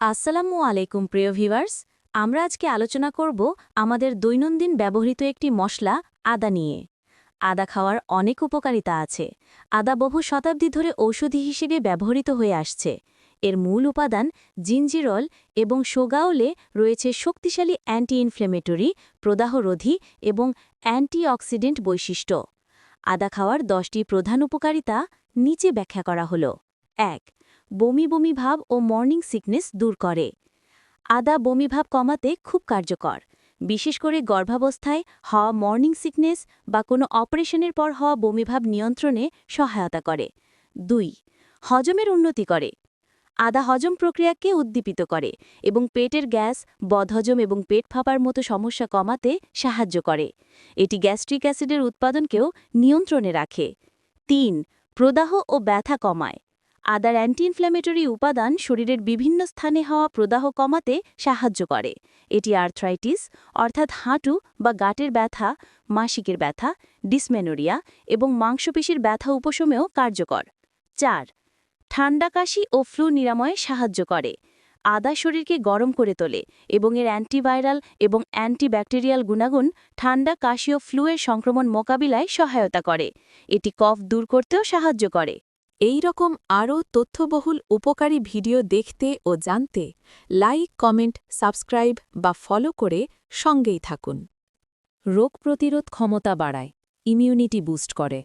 আসসালামু আলাইকুম প্রিয় ভিউয়ার্স। আমরা আজকে আলোচনা করব আমাদের দৈনন্দিন ব্যবহৃত একটি মশলা আদা নিয়ে। আদা খাওয়ার অনেক উপকারিতা আছে। আদা বহু শতাব্দী ধরে ঔষধি হিসেবে ব্যবহৃত হয়ে আসছে। এর মূল উপাদান জিঞ্জিরল এবং সোগাওলে রয়েছে শক্তিশালী অ্যান্টি ইনফ্লেমেটরি, প্রদাহরোধী এবং অ্যান্টিঅক্সিডেন্ট বৈশিষ্ট্য। আদা খাওয়ার 10টি প্রধান উপকারিতা নিচে ব্যাখ্যা করা হল। ১. বমি বমি ভাব ও মর্নিং সিকনেস দূর করে। আদা বমিভাব কমাতে খুব কার্যকর, বিশেষ করে গর্ভাবস্থায় হওয়া মর্নিং সিকনেস বা কোনো অপারেশনের পর হওয়া বমিভাব নিয়ন্ত্রণে সহায়তা করে। ২. হজমের উন্নতি করে। আদা হজম প্রক্রিয়াকে উদ্দীপিত করে এবং পেটের গ্যাস, বদহজম এবং পেট ফাঁপার মতো সমস্যা কমাতে সাহায্য করে। এটি গ্যাস্ট্রিক অ্যাসিডের উৎপাদনকেও নিয়ন্ত্রণে রাখে। ৩. প্রদাহ ও ব্যথা কমায়। আদার অ্যান্টি ইনফ্ল্যামেটরি উপাদান শরীরের বিভিন্ন স্থানে হওয়া প্রদাহ কমাতে সাহায্য করে। এটি আর্থ্রাইটিস অর্থাৎ হাঁটু বা গাঁটের ব্যথা, মাসিকের ব্যথা, ডিসমেনোরিয়া এবং মাংসপেশির ব্যথা উপশমেও কার্যকর। ৪. ঠান্ডা কাশি ও ফ্লু নিরাময়ে সাহায্য করে। আদা শরীরকে গরম করে তোলে এবং এর অ্যান্টিভাইরাল এবং অ্যান্টিব্যাকটেরিয়াল গুণাগুণ ঠান্ডা কাশি ও ফ্লুয়ের সংক্রমণ মোকাবিলায় সহায়তা করে। এটি কফ দূর করতেও সাহায্য করে। এই রকম আরও তথ্যবহুল উপকারী ভিডিও দেখতে ও জানতে লাইক, কমেন্ট, সাবস্ক্রাইব বা ফলো করে সঙ্গেই থাকুন। রোগ প্রতিরোধ ক্ষমতা বাড়ায়, ইমিউনিটি বুস্ট করে।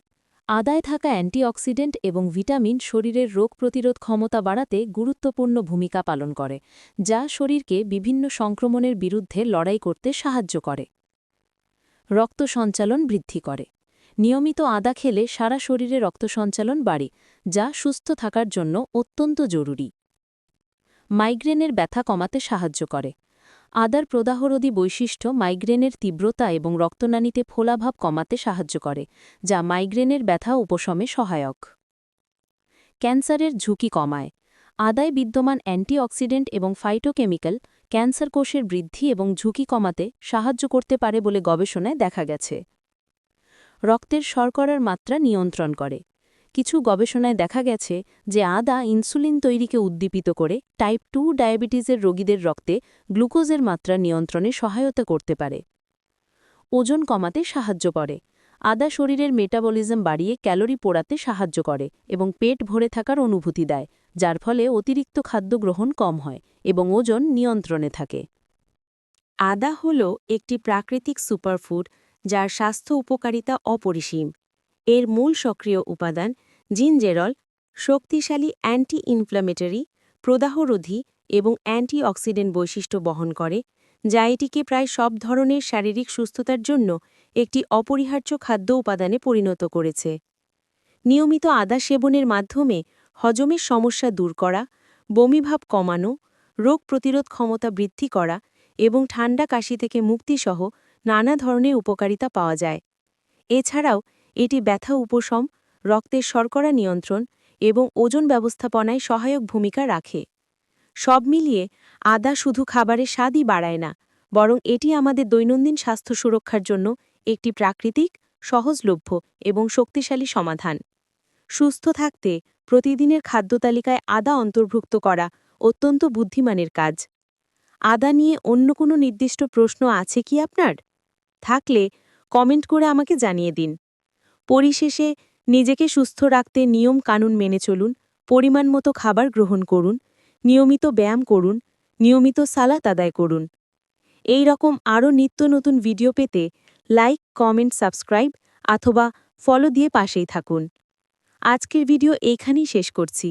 আদায় থাকা অ্যান্টিঅক্সিডেন্ট এবং ভিটামিন শরীরের রোগ প্রতিরোধ ক্ষমতা বাড়াতে গুরুত্বপূর্ণ ভূমিকা পালন করে, যা শরীরকে বিভিন্ন সংক্রমণের বিরুদ্ধে লড়াই করতে সাহায্য করে। রক্ত সঞ্চালন বৃদ্ধি করে। নিয়মিত আদা খেলে সারা শরীরে রক্ত সঞ্চালন বাড়ে, যা সুস্থ থাকার জন্য অত্যন্ত জরুরি। মাইগ্রেনের ব্যথা কমাতে সাহায্য করে। আদার প্রদাহরোধী বৈশিষ্ট্য মাইগ্রেনের তীব্রতা এবং রক্তনালীতে ফোলাভাব কমাতে সাহায্য করে, যা মাইগ্রেনের ব্যথা উপশমে সহায়ক। ক্যান্সারের ঝুঁকি কমায়। আদায় বিদ্যমান অ্যান্টিঅক্সিডেন্ট এবং ফাইটোকেমিক্যাল ক্যান্সার কোষের বৃদ্ধি এবং ঝুঁকি কমাতে সাহায্য করতে পারে বলে গবেষণায় দেখা গেছে। রক্তের শর্করার মাত্রা নিয়ন্ত্রণ করে। কিছু গবেষণায় দেখা গেছে যে আদা ইনসুলিন তৈরিকে উদ্দীপিত করে টাইপ 2 ডায়াবেটিসের রোগীদের রক্তে গ্লুকোজের মাত্রা নিয়ন্ত্রণে সহায়তা করতে পারে। ওজন কমাতে সাহায্য করে। আদা শরীরের মেটাবলিজম বাড়িয়ে ক্যালোরি পোড়াতে সাহায্য করে এবং পেট ভরে থাকার অনুভূতি দেয়, যার ফলে অতিরিক্ত খাদ্য গ্রহণ কম হয় এবং ওজন নিয়ন্ত্রণে থাকে। আদা হল একটি প্রাকৃতিক সুপারফুড যার স্বাস্থ্য উপকারিতা অপরিসীম। এর মূল সক্রিয় উপাদান জিঞ্জেরল শক্তিশালী অ্যান্টি ইনফ্ল্যামেটরি, প্রদাহরোধী এবং অ্যান্টিঅক্সিডেন্ট বৈশিষ্ট্য বহন করে, যা এটিকে প্রায় সব ধরনের শারীরিক সুস্থতার জন্য একটি অপরিহার্য খাদ্য উপাদানে পরিণত করেছে। নিয়মিত আদা সেবনের মাধ্যমে হজমের সমস্যা দূর করা, বমিভাব কমানো, রোগ প্রতিরোধ ক্ষমতা বৃদ্ধি করা এবং ঠান্ডা কাশি থেকে মুক্তিসহ নানা ধরনের উপকারিতা পাওয়া যায়। এছাড়াও এটি ব্যথা উপশম, রক্তের শর্করা নিয়ন্ত্রণ এবং ওজন ব্যবস্থাপনায় সহায়ক ভূমিকা রাখে। সব মিলিয়ে আদা শুধু খাবারের স্বাদই বাড়ায় না, বরং এটি আমাদের দৈনন্দিন স্বাস্থ্য সুরক্ষার জন্য একটি প্রাকৃতিক, সহজলভ্য এবং শক্তিশালী সমাধান। সুস্থ থাকতে প্রতিদিনের খাদ্যতালিকায় আদা অন্তর্ভুক্ত করা অত্যন্ত বুদ্ধিমানের কাজ। আদা নিয়ে অন্য কোনো নির্দিষ্ট প্রশ্ন আছে কি আপনার? থাকলে কমেন্ট করে আমাকে জানিয়ে দিন। পরিশেষে নিজেকে সুস্থ রাখতে নিয়ম কানুন মেনে চলুন, পরিমাণ মতো খাবার গ্রহণ করুন, নিয়মিত ব্যায়াম করুন, নিয়মিত সালাত আদায় করুন। এই রকম আরও নিত্য নতুন ভিডিও পেতে লাইক, কমেন্ট, সাবস্ক্রাইব অথবা ফলো দিয়ে পাশেই থাকুন। আজকের ভিডিও এইখানেই শেষ করছি।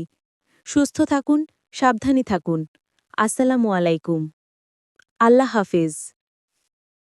সুস্থ থাকুন, সাবধানে থাকুন। আসসালামু আলাইকুম। আল্লাহ হাফেজ।